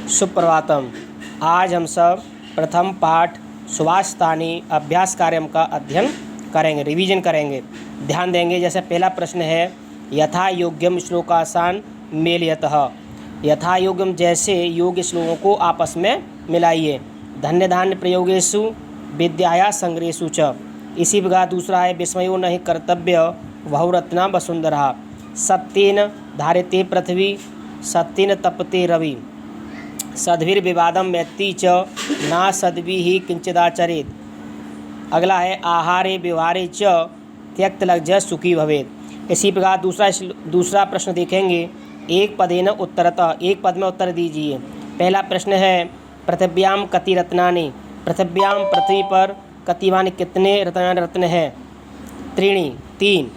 सुप्रभातम। आज हम सब प्रथम पाठ सुभाषितानी अभ्यास कार्यम का अध्ययन करेंगे, रिवीजन करेंगे, ध्यान देंगे। जैसे पहला प्रश्न है, यथा योग्यम श्लोकासान मेलयतः। यथा योग्यम जैसे योग्य श्लोकों को आपस में मिलाइए। धन्य धान्य प्रयोगेषु विद्याया संग्रहेषु च। इसी प्रकार दूसरा है, विस्मयो नहि कर्तव्य बहुरत्ना वसुंधरा। सत्येन धार्यते पृथ्वी सत्येन तपते रवि। सद्भिर्विवादम मैत्री च ना सद्भिः किंचिदाचरेत्। अगला है, आहारे व्यवहारे च त्यक्त लज्ज सुखी भवेत्। इसी प्रकार दूसरा प्रश्न देखेंगे, एक पदेन उत्तरतः। एक पद में उत्तर दीजिए। पहला प्रश्न है, पृथिव्याम कति रत्नानि। पृथिव्याम पृथ्वी पर कतिवान कितने रत्न हैं? त्रीणि, तीन।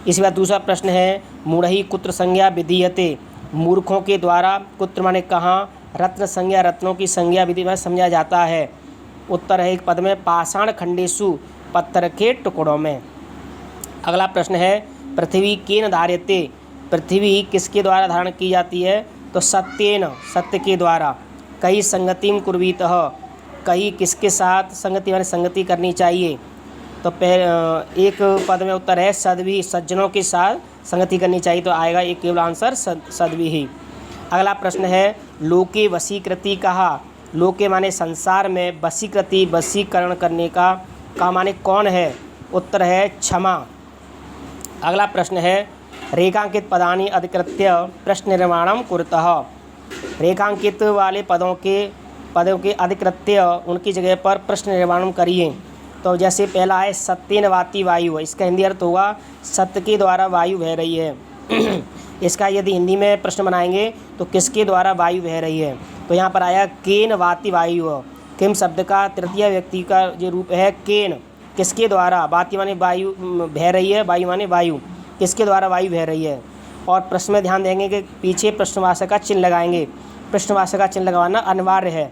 इसी बात दूसरा प्रश्न है, मूढ़हि कुत्र संज्ञा विधीयते। मूर्खों के द्वारा कुत्र माने कहाँ रत्न संज्ञा रत्नों की संज्ञा विधि में समझा जाता है। उत्तर है एक पद में, पाषाण खंडेषु पत्थर के टुकड़ों में। अगला प्रश्न है, पृथ्वी केन धार्यते। पृथ्वी किसके द्वारा धारण की जाती है? तो सत्येन, सत्य के द्वारा। कई संगतिम कुर्वीतः। कई किसके साथ संगति माने संगति करनी चाहिए? तो एक पद में उत्तर है, सद्भिः सज्जनों के साथ संगति करनी चाहिए। तो आएगा एक केवल आंसर सद्भिः। अगला प्रश्न है, लोके वशीकृति कहा। लोके माने संसार में, वशीकृति वशीकरण करने का माने कौन है? उत्तर है क्षमा। अगला प्रश्न है, रेखांकित पदानि अधिकृत्य प्रश्न निर्माणम कुरुतः। रेखांकित वाले पदों के अधिकृत्य उनकी जगह पर प्रश्न निर्माणम करिए। तो जैसे पहला है, सत्येन वाति वायु। इसका हिंदी अर्थ होगा, सत्य के द्वारा वायु बह रही है। इसका यदि हिंदी में प्रश्न बनाएंगे तो किसके द्वारा वायु बह रही है? तो यहाँ पर आया केन वाति वायु। किम शब्द का तृतीय व्यक्ति का जो रूप है केन, किसके द्वारा। वाति माने वायु बह रही है, वायु माने वायु, किसके द्वारा वायु बह रही है। और प्रश्न में ध्यान देंगे कि पीछे प्रश्नवाचक का चिन्ह लगाएंगे। प्रश्नवाचक का चिन्ह लगाना अनिवार्य है।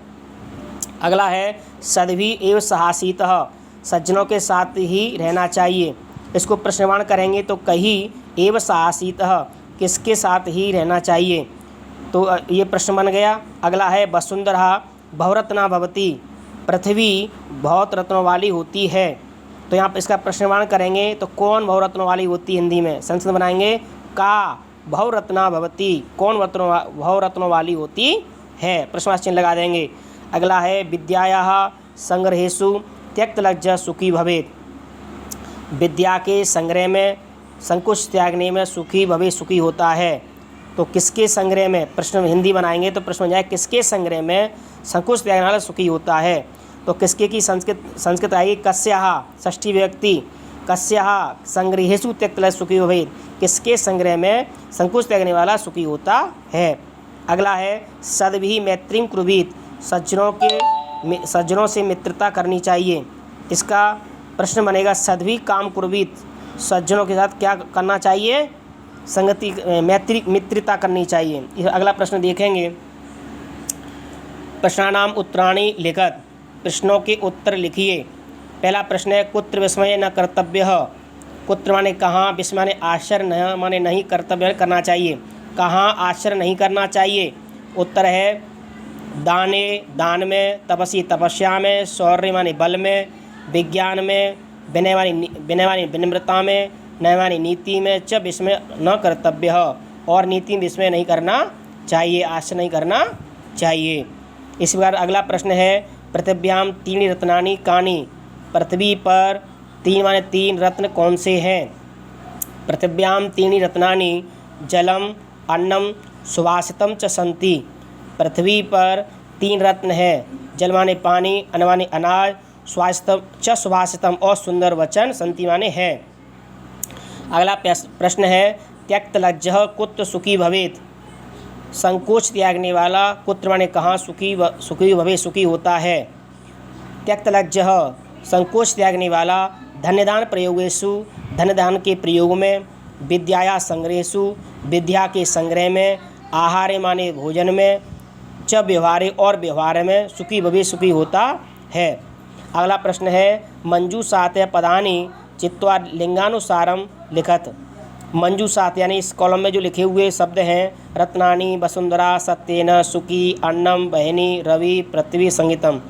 अगला है, सद्भिः एव सहासीतः। सज्जनों के साथ ही रहना चाहिए। इसको प्रश्नवान करेंगे तो कहीं एव सहासीतः, किसके साथ ही रहना चाहिए। तो ये प्रश्न बन गया। अगला है, वसुंधरा बहुरत्ना भवति। पृथ्वी बहुत रत्नों वाली होती है। तो यहाँ पर इसका प्रश्नवान करेंगे तो कौन बहुरत्नों वाली होती है? हिंदी में संस्कृत बनाएंगे, का बहुरत्ना भवति। कौन बहुरत्नों वाली होती है? प्रश्नवाचक चिन्ह लगा देंगे। अगला है, विद्यायाः संग्रहेषु त्यक्त लज्ज सुखी भवेत्। विद्या के संग्रह में, संकुच त्यागने में सुखी भवे सुखी होता है। तो किसके संग्रह में? प्रश्न हिंदी बनाएंगे तो प्रश्न हो जाए, किसके संग्रह में संकुच त्यागने वाला सुखी होता है। तो किसके की संस्कृत आएगी, कस्याः, षष्ठी व्यक्ति। कस्याः संग्रहेषु त्यक्त लज्ज सुखी भवेत्। किसके संग्रह में संकुच त्यागने वाला सुखी होता है। अगला है, सद्भिः मैत्रीं कुर्वीत। सज्जनों से मित्रता करनी चाहिए। इसका प्रश्न बनेगा, सद्भिः काम कुर्वीत। सज्जनों के साथ क्या करना चाहिए? संगति, मित्रता करनी चाहिए। अगला प्रश्न देखेंगे, प्रश्नानाम उत्तराणि लिखत। प्रश्नों के उत्तर लिखिए। पहला प्रश्न है, कुत्र विस्मय न कर्तव्यः। कुत्र माने कहाँ, विस्मय माने आश्चर्य, न माने नहीं, कर्तव्य करना चाहिए। कहाँ आश्चर्य नहीं करना चाहिए? उत्तर है, दाने दान में, तपसी तपस्या में, शौर्य माने बल में, विज्ञान में, विनय मानी विनम्रता में, नय मानी नीति में, च विस्मय न कर्तव्य। और नीति में विस्मय नहीं करना चाहिए, आश्चर्य नहीं करना चाहिए। इस प्रकार अगला प्रश्न है, पृथिव्याम तीन रत्नानि कानि। पृथ्वी पर तीन माने तीन रत्न कौन से हैं? पृथिव्याम तीन रत्नानि जलम अन्नम सुभाषितम च सन्ति। पृथ्वी पर तीन रत्न हैं। जल माने पानी, अन्न माने अनाज, सुभाषितम और सुंदर वचन, संति माने है। अगला प्रश्न है, त्यक्त लज्जः कुत्र सुखी भवेत्। संकोच त्यागने वाला कुत्र माने कहाँ सुखी भवे सुखी होता है। त्यक्त लज्जः संकोच त्यागने वाला, धन्यदान प्रयोगेषु धन्यदान के प्रयोग में, विद्याया संग्रहेषु विद्या के संग्रह में, आहारे माने भोजन में, च व्यवहारे और व्यवहार में सुखी भवे सुखी होता है। अगला प्रश्न है, मंजू सातः पदानि चित्वा लिंगानुसारम लिखत। मंजूषात यानी इस कॉलम में जो लिखे हुए शब्द हैं रत्नानी, वसुंधरा, सत्येन, सुखी, अन्नम, बहनी, रवि, पृथ्वी, संगीतम,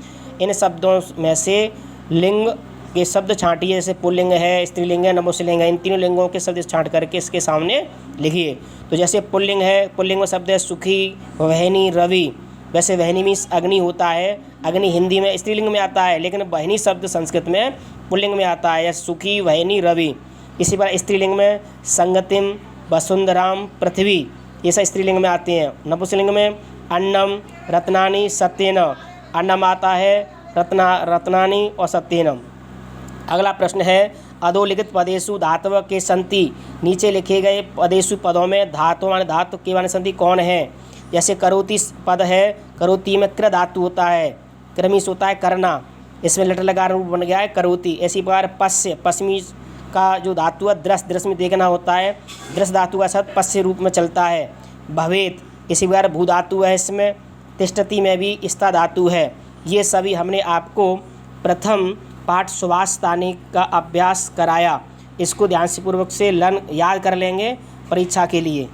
इन शब्दों में से लिंग के शब्द छांटिए। जैसे पुल्लिंग है, स्त्रीलिंग है, नपुंसकलिंग है, इन तीनों लिंगों के शब्द छांट करके इसके सामने लिखिए। तो जैसे पुल्लिंग है, पुल्लिंग में शब्द है सुखी, वहनी, रवि। वैसे वहनी मीन्स अग्नि होता है, अग्नि हिंदी में स्त्रीलिंग में आता है, लेकिन वहनी शब्द संस्कृत में पुल्लिंग में आता है, जैसे सुखी, वहनी, रवि। इसी प्रकार स्त्रीलिंग में संगतिम, वसुंधराम, पृथ्वी, ये सब स्त्रीलिंग में आते हैं। नपुंसकलिंग में अन्नम, रत्नानी, सत्येन, अन्नम आता है, रत्नानी और सत्येन। अगला प्रश्न है अधोलिखित पदेषु धातव के संति, नीचे लिखे गए पदेषु पदों में धातु माने धातु के माने संति कौन है। जैसे करोति पद है, करोति में क्र धातु होता है, क्रमीस होता है करना, इसमें लेटर लगा रूप बन गया है करोति। इसी प्रकार पश्य, पश्मी का जो धातु है दृश्य, दृश्य में देखना होता है, दृश्य धातु का शब्द पश्य रूप में चलता है। भवेत, इसी प्रकार भू धातु है इसमें, तिष्ठति में भी स्था धातु है। ये सभी हमने आपको प्रथम पाठ सुभाष तानी का अभ्यास कराया। इसको ध्यान से पूर्वक से याद कर लेंगे परीक्षा के लिए।